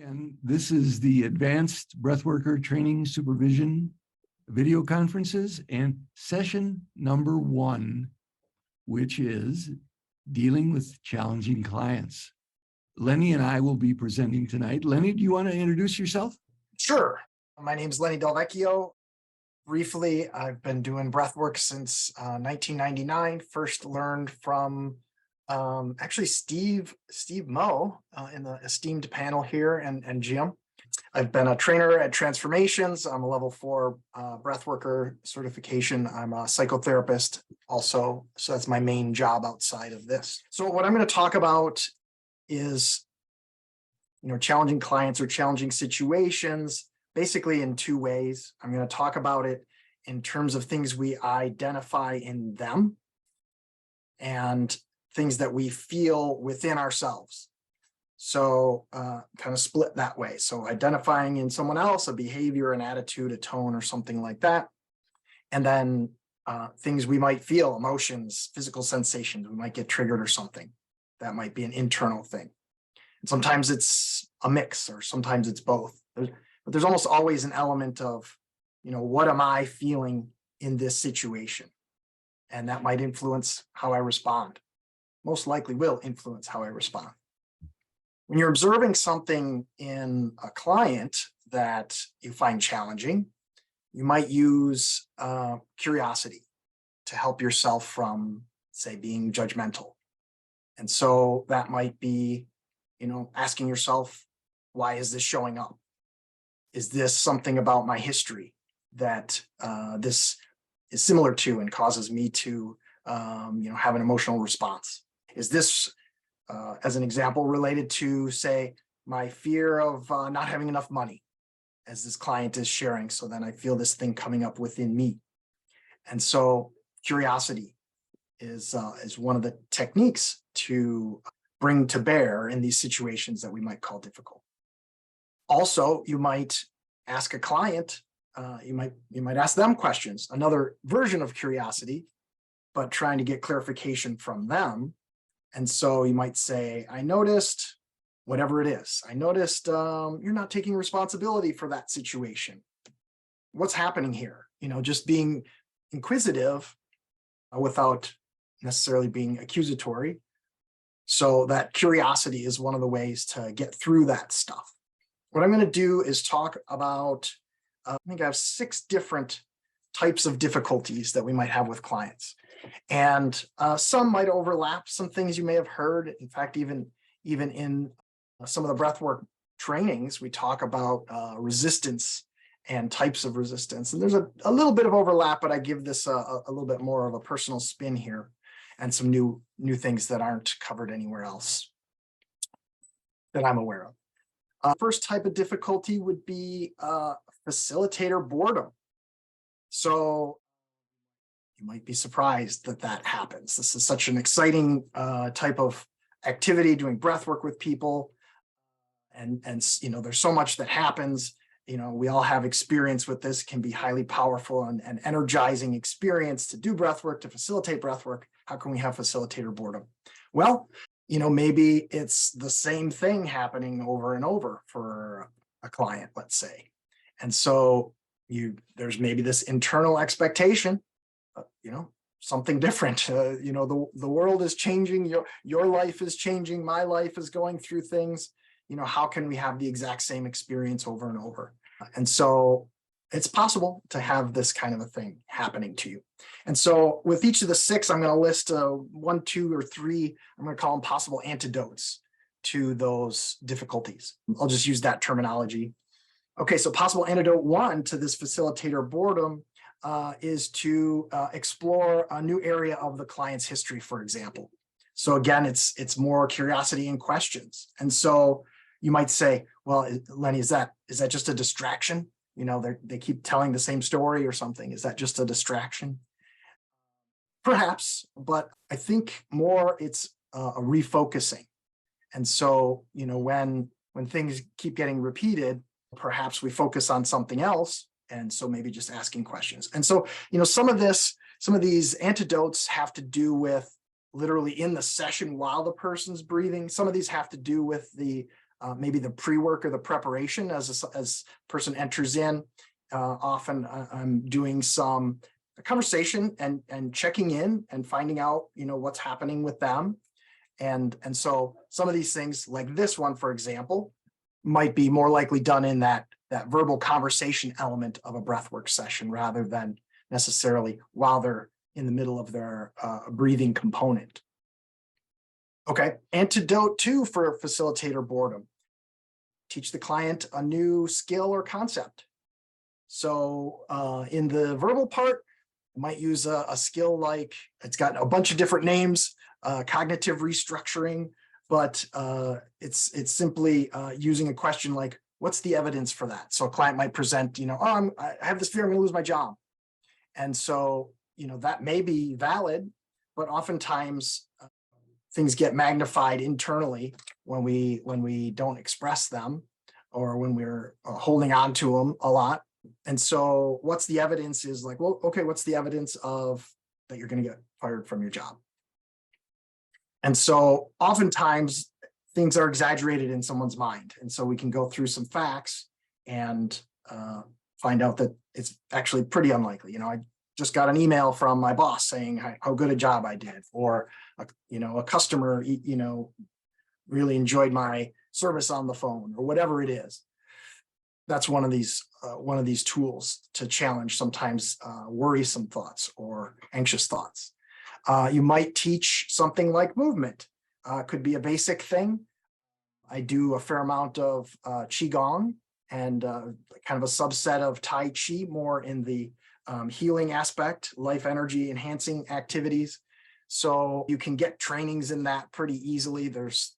Again, this is the Advanced Breathworker Training Supervision video conferences and session number 1, which is dealing with challenging clients. Lenny and I will be presenting tonight. Lenny, do you want to introduce yourself? Sure. My name is Lenny Delvecchio. Briefly, I've been doing breathwork since 1999. First learned from actually Steve Moe in the esteemed panel here and Jim. I've been a trainer at Transformations. I'm a level 4 breathworker certification. I'm a psychotherapist also. So that's my main job outside of this. So what I'm going to talk about is, challenging clients or challenging situations, basically in 2 ways. I'm going to talk about it in terms of things we identify in them and things that we feel within ourselves. So kind of split that way. So identifying in someone else, a behavior, an attitude, a tone, or something like that. And then things we might feel, emotions, physical sensations, we might get triggered or something. That might be an internal thing. And sometimes it's a mix, or sometimes it's both. But there's almost always an element of, what am I feeling in this situation? And that might influence how I respond. Most likely will influence how I respond. When you're observing something in a client that you find challenging, you might use curiosity to help yourself from, say, being judgmental. And so that might be, asking yourself, why is this showing up? Is this something about my history that this is similar to and causes me to, have an emotional response? Is this, as an example, related to, say, my fear of not having enough money, as this client is sharing? So then I feel this thing coming up within me. And so curiosity is one of the techniques to bring to bear in these situations that we might call difficult. Also, you might ask a client, you might ask them questions, another version of curiosity, but trying to get clarification from them. And so you might say, I noticed, whatever it is, I noticed you're not taking responsibility for that situation. What's happening here? Just being inquisitive without necessarily being accusatory. So that curiosity is one of the ways to get through that stuff. What I'm going to do is talk about, I think I have 6 different types of difficulties that we might have with clients. And some might overlap, some things you may have heard. In fact, even in some of the breathwork trainings, we talk about resistance and types of resistance. And there's a little bit of overlap, but I give this a little bit more of a personal spin here and some new things that aren't covered anywhere else that I'm aware of. First type of difficulty would be facilitator boredom. So you might be surprised that happens. This is such an exciting type of activity, doing breath work with people. And there's so much that happens. We all have experience with this. It can be highly powerful and energizing experience to do breath work, to facilitate breath work. How can we have facilitator boredom? Well, maybe it's the same thing happening over and over for a client, let's say. And so there's maybe this internal expectation, something different. The world is changing. Your life is changing. My life is going through things. How can we have the exact same experience over and over? And so it's possible to have this kind of a thing happening to you. And so with each of the 6, I'm going to list 1, 2, or 3, I'm going to call them possible antidotes to those difficulties. I'll just use that terminology. Okay, so possible antidote 1 to this facilitator boredom is to explore a new area of the client's history, for example. So again, it's more curiosity and questions. And so you might say, well, Lenny, is that just a distraction? They keep telling the same story or something. Is that just a distraction? Perhaps, but I think more it's a refocusing. And so, when things keep getting repeated, perhaps we focus on something else. And so maybe just asking questions. And so, some of these antidotes have to do with literally in the session while the person's breathing. Some of these have to do with the maybe the pre-work or the preparation as person enters in. Often I'm doing some conversation and checking in and finding out, what's happening with them. And so some of these things like this one, for example, might be more likely done in that verbal conversation element of a breathwork session rather than necessarily while they're in the middle of their breathing component. Okay, antidote 2 for facilitator boredom. Teach the client a new skill or concept. So in the verbal part, you might use a skill like, it's got a bunch of different names, cognitive restructuring, but it's simply using a question like, what's the evidence for that? So a client might present, I have this fear I'm gonna lose my job. And so, that may be valid, but oftentimes things get magnified internally when we don't express them or when we're holding on to them a lot. And so what's the evidence is like, well, okay, what's the evidence of that you're going to get fired from your job? And so oftentimes things are exaggerated in someone's mind. And so we can go through some facts and find out that it's actually pretty unlikely. I just got an email from my boss saying how good a job I did, or a customer, really enjoyed my service on the phone, or whatever it is. That's one of these tools to challenge sometimes worrisome thoughts or anxious thoughts. You might teach something like movement. Could be a basic thing. I do a fair amount of Qigong and kind of a subset of Tai Chi, more in the healing aspect, life energy enhancing activities. So you can get trainings in that pretty easily. There's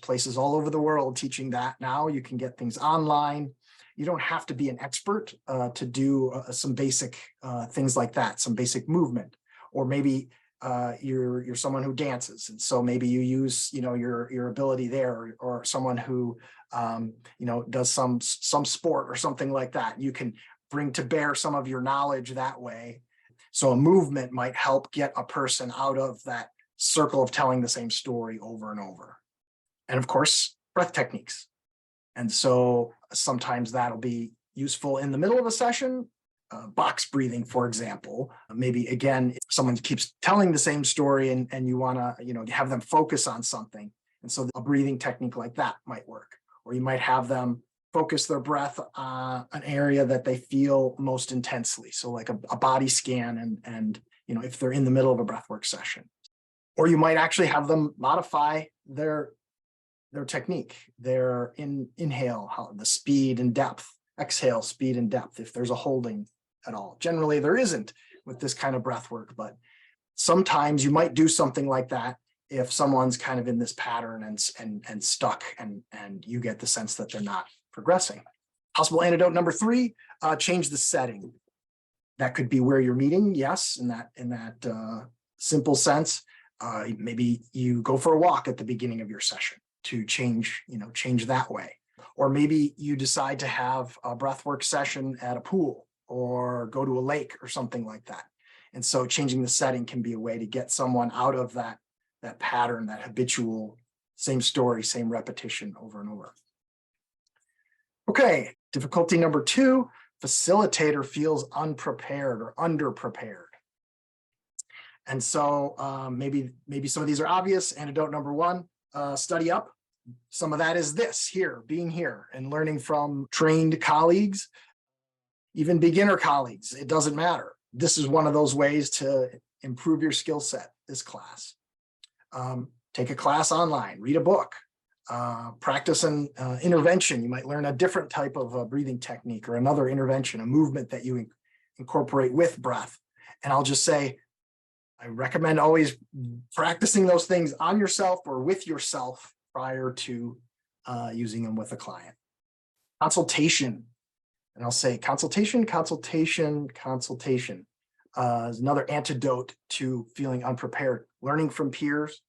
places all over the world teaching that now. You can get things online. You don't have to be an expert to do some basic things like that, some basic movement, or maybe you're someone who dances, and so maybe you use your ability there, or someone who does some sport or something like that. You can bring to bear some of your knowledge that way. So a movement might help get a person out of that circle of telling the same story over and over. And of course, breath techniques. And so sometimes that'll be useful in the middle of a session. Box breathing, for example. Maybe again, if someone keeps telling the same story and you want to, have them focus on something. And so a breathing technique like that might work. Or you might have them focus their breath on an area that they feel most intensely. So like a body scan and if they're in the middle of a breathwork session. Or you might actually have them modify their technique, their inhale, the speed and depth, exhale, speed and depth, if there's a holding at all. Generally, there isn't with this kind of breath work, but sometimes you might do something like that if someone's kind of in this pattern and stuck, and you get the sense that they're not progressing. Possible antidote number 3, change the setting. That could be where you're meeting, yes, in that simple sense. Maybe you go for a walk at the beginning of your session to change that way. Or maybe you decide to have a breathwork session at a pool or go to a lake or something like that. And so changing the setting can be a way to get someone out of that pattern, that habitual, same story, same repetition over and over. Okay, difficulty number 2, facilitator feels unprepared or underprepared. And so maybe some of these are obvious. Antidote number 1, study up. Some of that is this here, being here and learning from trained colleagues, even beginner colleagues. It doesn't matter. This is one of those ways to improve your skill set, this class. Take a class online, read a book, practice an intervention. You might learn a different type of breathing technique or another intervention, a movement that you incorporate with breath. And I'll just say, I recommend always practicing those things on yourself or with yourself prior to using them with a client. Consultation, and I'll say consultation is another antidote to feeling unprepared. Learning from peers,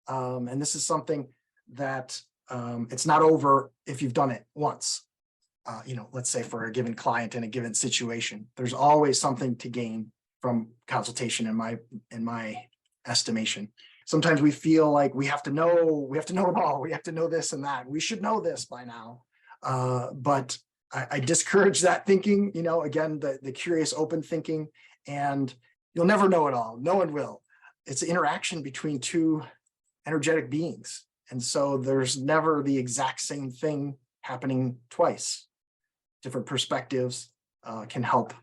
and this is something that it's not over if you've done it once. Let's say for a given client in a given situation, there's always something to gain from consultation in my estimation. Sometimes we feel like we have to know it all. We have to know this and that. We should know this by now. But I discourage that thinking, again, the curious, open thinking, and you'll never know it all. No one will. It's an interaction between two energetic beings. And so there's never the exact same thing happening twice. Different perspectives can help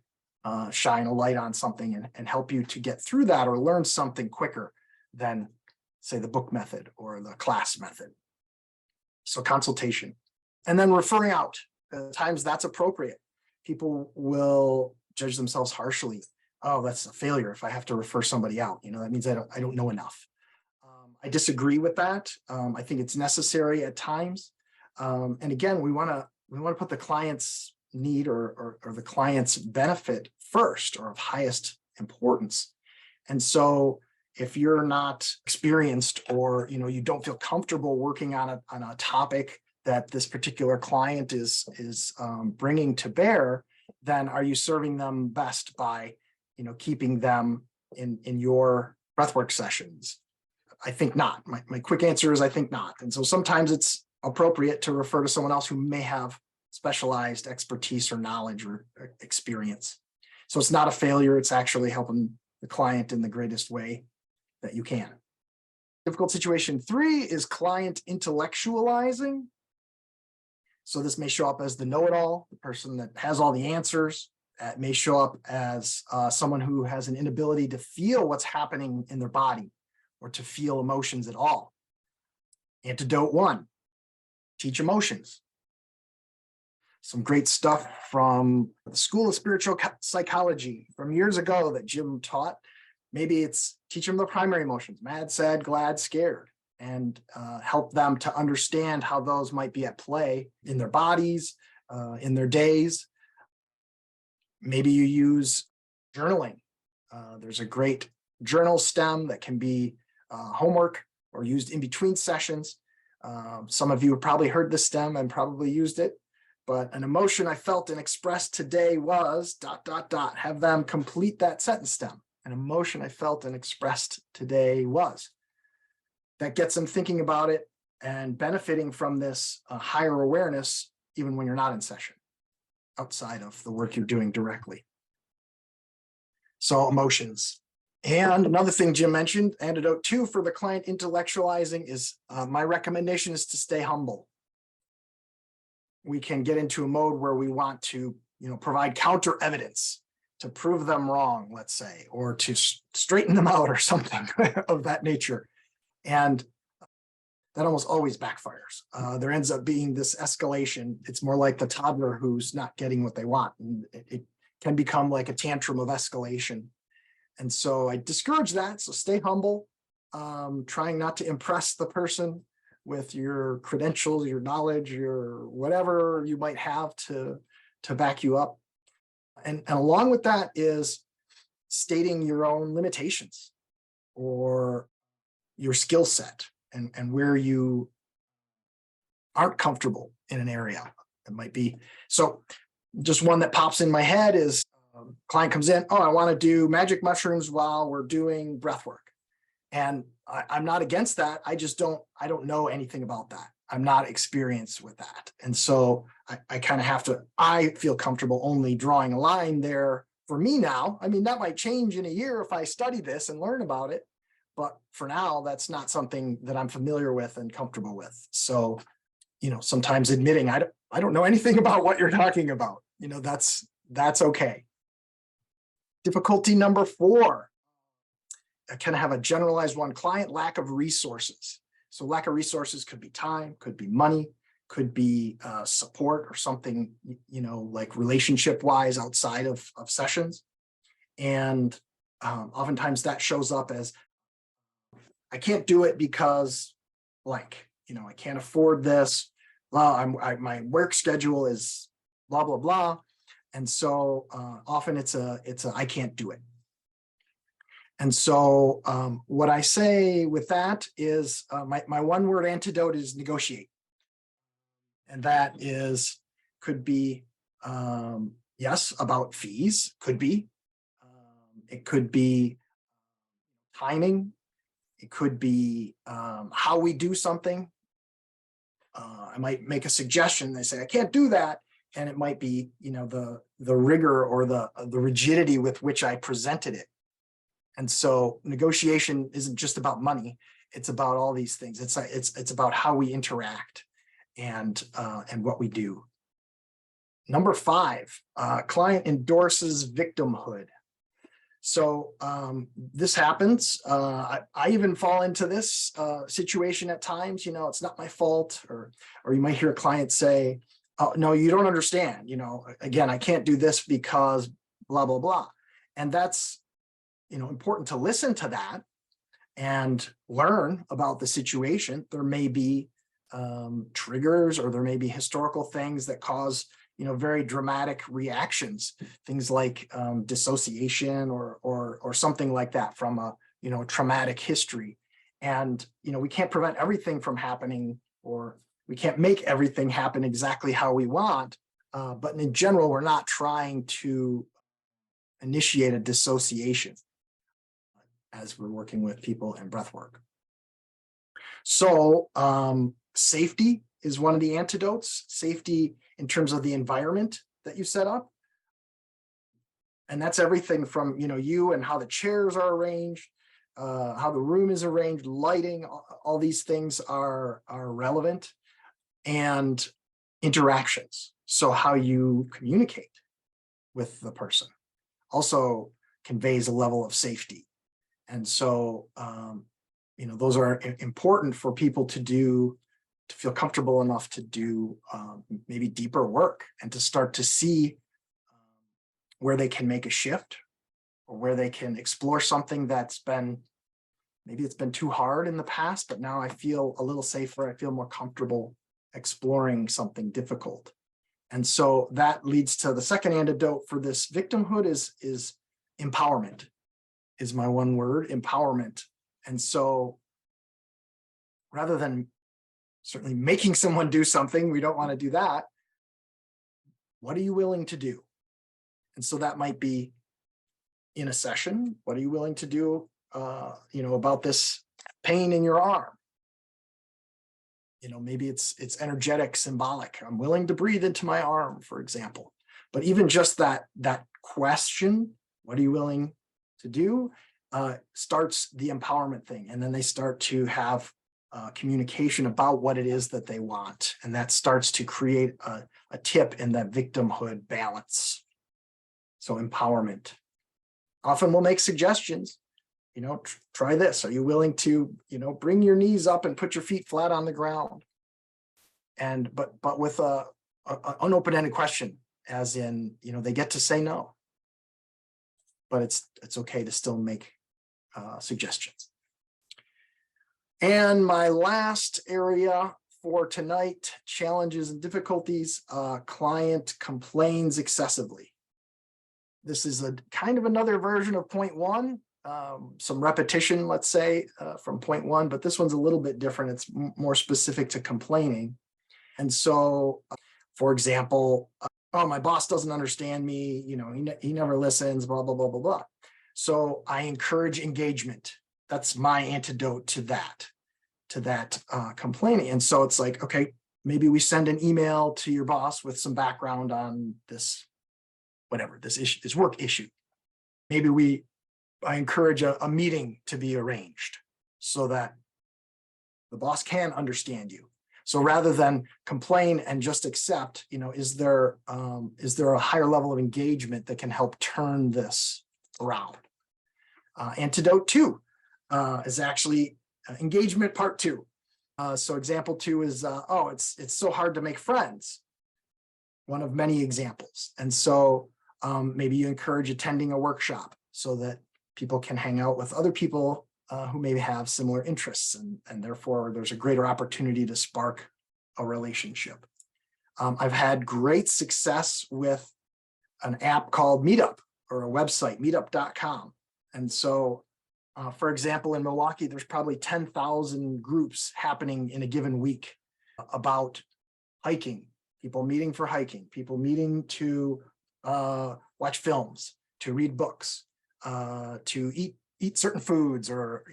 shine a light on something and help you to get through that or learn something quicker than, say, the book method or the class method. So consultation. And then referring out. At times that's appropriate. People will judge themselves harshly. Oh, that's a failure if I have to refer somebody out. That means I don't know enough. I disagree with that. I think it's necessary at times. And again, we want to put the client's need or the client's benefit first or of highest importance. And so if you're not experienced or you don't feel comfortable working on a topic that this particular client is bringing to bear, then are you serving them best by keeping them in your breathwork sessions? I think not. My quick answer is I think not. And so sometimes it's appropriate to refer to someone else who may have specialized expertise or knowledge or experience. So it's not a failure. It's actually helping the client in the greatest way that you can. Difficult situation 3 is client intellectualizing. So this may show up as the know-it-all, the person that has all the answers. It may show up as someone who has an inability to feel what's happening in their body or to feel emotions at all. Antidote 1, teach emotions. Some great stuff from the School of Spiritual Psychology from years ago that Jim taught. Maybe it's teach them the primary emotions, mad, sad, glad, scared, and help them to understand how those might be at play in their bodies, in their days. Maybe you use journaling. There's a great journal stem that can be homework or used in between sessions. Some of you have probably heard this stem and probably used it, but an emotion I felt and expressed today was ... Have them complete that sentence stem. An emotion I felt and expressed today was. That gets them thinking about it and benefiting from this higher awareness, even when you're not in session, outside of the work you're doing directly. So emotions. And another thing Jim mentioned, antidote 2 for the client intellectualizing is my recommendation is to stay humble. We can get into a mode where we want to, provide counter evidence to prove them wrong, let's say, or to straighten them out or something of that nature. And that almost always backfires. There ends up being this escalation. It's more like the toddler who's not getting what they want. And it can become like a tantrum of escalation. And so I discourage that. So stay humble, trying not to impress the person with your credentials, your knowledge, your whatever you might have to back you up. And along with that is stating your own limitations or your skill set and where you aren't comfortable in an area. It might be. So just one that pops in my head is client comes in, I want to do magic mushrooms while we're doing breath work. And I'm not against that. I don't know anything about that. I'm not experienced with that. And so I kind of have to, I feel comfortable only drawing a line there for me now. I mean, that might change in a year if I study this and learn about it. But for now, that's not something that I'm familiar with and comfortable with. So, sometimes admitting I don't know anything about what you're talking about, that's okay. Difficulty number 4, I kind of have a generalized one, client lack of resources. So lack of resources could be time, could be money, could be support or something, like relationship wise outside of sessions. And oftentimes that shows up as, I can't do it because blank, I can't afford this. Well, my work schedule is blah, blah, blah. And so often it's a I can't do it. And so what I say with that is my one word antidote is negotiate. And that could be, yes, about fees, could be. It could be timing. It could be how we do something. I might make a suggestion. They say, I can't do that. And it might be, the rigor or the rigidity with which I presented it. And so negotiation isn't just about money. It's about all these things. It's about how we interact and what we do. Number 5, client endorses victimhood. So this happens. I even fall into this situation at times. It's not my fault, or you might hear a client say, "Oh, no, you don't understand. Again, I can't do this because blah blah blah," and that's important to listen to that and learn about the situation. There may be triggers, or there may be historical things that cause very dramatic reactions, things like dissociation or something like that from a traumatic history. And we can't prevent everything from happening, or we can't make everything happen exactly how we want. But in general, we're not trying to initiate a dissociation as we're working with people in breath work. So safety is one of the antidotes. Safety in terms of the environment that you set up. And that's everything from, you and how the chairs are arranged, how the room is arranged, lighting, all these things are relevant, and interactions. So how you communicate with the person also conveys a level of safety. And so, those are important for people to feel comfortable enough to do maybe deeper work, and to start to see where they can make a shift, or where they can explore something that's maybe it's been too hard in the past, but now I feel a little safer. I feel more comfortable exploring something difficult. And so that leads to the second antidote for this victimhood is empowerment, is my one word, empowerment. And so rather than certainly making someone do something, we don't want to do that. What are you willing to do? And so that might be in a session. What are you willing to do, about this pain in your arm? Maybe it's energetic, symbolic. I'm willing to breathe into my arm, for example. But even just that question, what are you willing to do, starts the empowerment thing. And then they start to have communication about what it is that they want. And that starts to create a tip in that victimhood balance. So empowerment. Often we'll make suggestions, try this. Are you willing to, bring your knees up and put your feet flat on the ground? And, but with an open-ended question, as in, they get to say no, but it's okay to still make suggestions. And my last area for tonight, challenges and difficulties, client complains excessively. This is a kind of another version of point 1, some repetition, let's say, from point 1, but this one's a little bit different. It's more specific to complaining. And so, for example, oh, my boss doesn't understand me, he never listens, blah, blah, blah, blah, blah. So I encourage engagement. That's my antidote to that complaining. And so it's like, okay, maybe we send an email to your boss with some background on this, whatever, this issue, this work issue. Maybe I encourage a meeting to be arranged so that the boss can understand you. So rather than complain and just accept, is there a higher level of engagement that can help turn this around? Antidote 2 is actually engagement part 2. So example 2 is, oh, it's so hard to make friends. One of many examples. And so maybe you encourage attending a workshop so that people can hang out with other people who maybe have similar interests, and therefore there's a greater opportunity to spark a relationship. I've had great success with an app called Meetup, or a website, meetup.com. And so, for example, in Milwaukee, there's probably 10,000 groups happening in a given week about hiking, people meeting for hiking, people meeting to watch films, to read books, to eat certain foods, or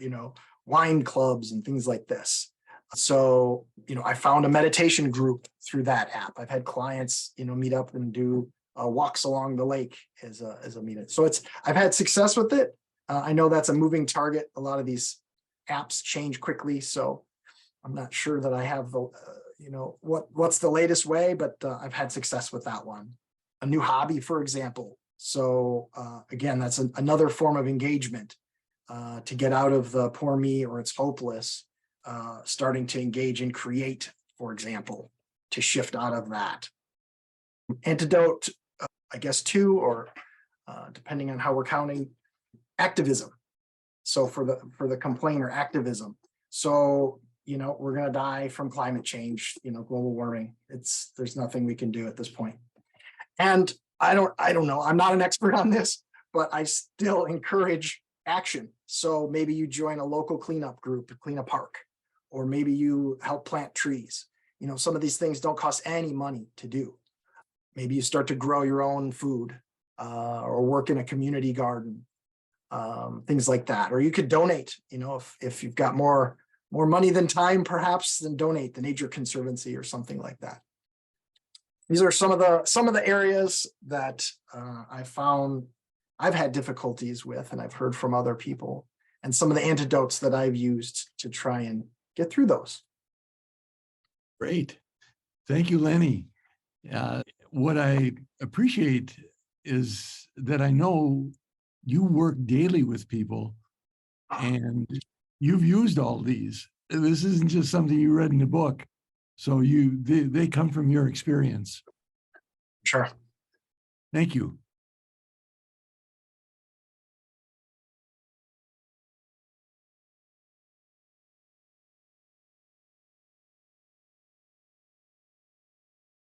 wine clubs and things like this. So, I found a meditation group through that app. I've had clients, meet up and do walks along the lake as a meeting. So I've had success with it. I know that's a moving target. A lot of these apps change quickly, so I'm not sure that I have the, what's the latest way, but I've had success with that one. A new hobby, for example. So again, that's another form of engagement to get out of the poor me or it's hopeless, starting to engage and create, for example, to shift out of that. Antidote, I guess, two, or depending on how we're counting, activism. So for the complainer, activism. So, we're going to die from climate change, global warming. There's nothing we can do at this point. And I don't know. I'm not an expert on this, but I still encourage action. So maybe you join a local cleanup group to clean a park, or maybe you help plant trees. Some of these things don't cost any money to do. Maybe you start to grow your own food or work in a community garden, things like that. Or you could donate, if you've got more money than time, perhaps, then donate the Nature Conservancy or something like that. These are some of the areas that I found I've had difficulties with, and I've heard from other people, and some of the antidotes that I've used to try and get through those. Great. Thank you, Lenny. What I appreciate is that I know you work daily with people and you've used all these. This isn't just something you read in a book. So they come from your experience. Sure. Thank you.